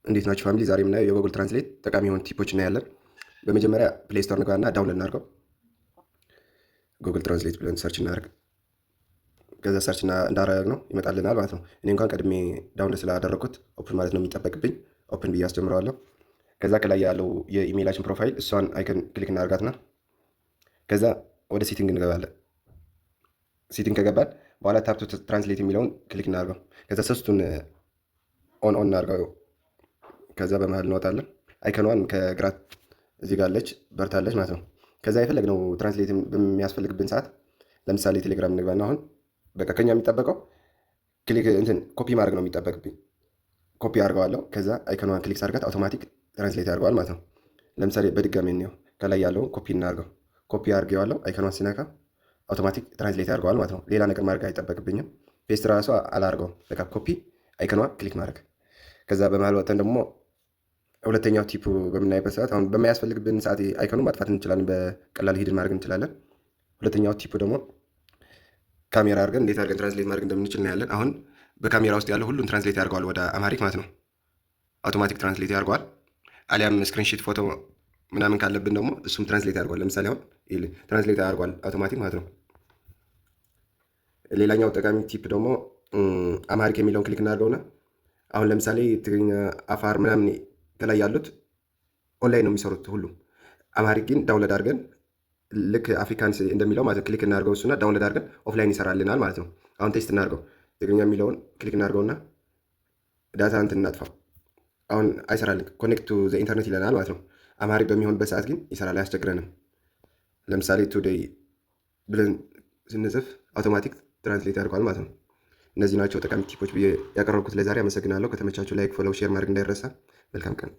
እንዴት ናችሁ ፋሚሊ? ዛሬ የምናየው የጎግል ትራንስሌት ጠቃሚ የሆኑ ቲፖች እናያለን። በመጀመሪያ ፕሌይ ስቶር እንግባና ዳውንሎድ እናድርገው። ጎግል ትራንስሌት ብለን ሰርች እናደርግ። ከዛ ሰርች እንዳደረግ ነው ይመጣልናል ማለት ነው። እኔ እንኳን ቀድሜ ዳውንሎድ ስላደረግኩት ኦፕን ማለት ነው የሚጠበቅብኝ። ኦፕን ብዬ አስጀምረዋለሁ። ከዛ ከላይ ያለው የኢሜይላችን ፕሮፋይል እሷን አይከን ክሊክ እናደርጋትና ከዛ ወደ ሴቲንግ እንገባለን። ሴቲንግ ከገባን በኋላ ታፕ ቱ ትራንስሌት የሚለውን ክሊክ እናደርገው። ከዛ ሶስቱን ኦን እናደርገው። ከዛ በመሃል እንወጣለን። አይከኗን ከግራ እዚህ ጋር አለች በርታለች ማለት ነው። ከዛ የፈለግነው ትራንስሌት በሚያስፈልግብን ሰዓት ለምሳሌ ቴሌግራም እንግባና አሁን በቃ ከኛ የሚጠበቀው ክሊክ ኮፒ ማድረግ ነው የሚጠበቅብኝ። ኮፒ አድርገዋለሁ። ከዛ አይከኗን ክሊክ ሳርጋት አውቶማቲክ ትራንስሌት ያደርገዋል ማለት ነው። ለምሳሌ በድጋሚ እንየው። ከላይ ያለውን ኮፒ እናድርገው። ኮፒ አድርጌዋለሁ። አይከኗን ሲነካ አውቶማቲክ ትራንስሌት ያደርገዋል ማለት ነው። ሌላ ነገር ማድረግ አይጠበቅብኝም። ፔስት ራሷ አላርገው። በቃ ኮፒ አይከኗን ክሊክ ማድረግ። ከዛ በመሃል ወጥተን ደግሞ ሁለተኛው ቲፕ በምናይበት ሰዓት አሁን በማያስፈልግብን ሰዓት አይከኑ ማጥፋት እንችላለን። በቀላል ሂድን ማድረግ እንችላለን። ሁለተኛው ቲፕ ደግሞ ካሜራ አድርገን እንዴት አድርገን ትራንስሌት ማድረግ እንደምንችል እናያለን። አሁን በካሜራ ውስጥ ያለው ሁሉን ትራንስሌት ያደርገዋል ወደ አማሪክ ማለት ነው። አውቶማቲክ ትራንስሌት ያደርገዋል። አሊያም ስክሪንሺት ፎቶ ምናምን ካለብን ደግሞ እሱም ትራንስሌት ያደርገዋል። ለምሳሌ አሁን ትራንስሌት ያደርገዋል አውቶማቲክ ማለት ነው። ሌላኛው ጠቃሚ ቲፕ ደግሞ አማሪክ የሚለውን ክሊክ እናደርገውና አሁን ለምሳሌ ትግርኛ፣ አፋር ምናምን ከላይ ያሉት ኦንላይን ነው የሚሰሩት ሁሉም። አማሪክ ግን ዳውንሎድ አድርገን ልክ አፍሪካንስ እንደሚለው ማለት ክሊክ እናድርገው እሱና ዳውንሎድ አድርገን ኦፍላይን ይሰራልናል ማለት ነው። አሁን ቴስት እናድርገው። ትግርኛ የሚለውን ክሊክ እናድርገውና ዳታ እናጥፋው። አሁን አይሰራልን፣ ኮኔክት ቱ ዘ ኢንተርኔት ይለናል ማለት ነው። አማሪክ በሚሆንበት ሰዓት ግን ይሰራል፣ አያስቸግረንም። ለምሳሌ ቱዴይ ብለን ስንጽፍ አውቶማቲክ ትራንስሌት ያደርገዋል ማለት ነው። እነዚህ ናቸው ጠቃሚ ቲፖች ብዬ ያቀረብኩት ለዛሬ። አመሰግናለሁ። ከተመቻችሁ ላይክ፣ ፎሎው፣ ሼር ማድረግ እንዳይረሳ። መልካም ቀን።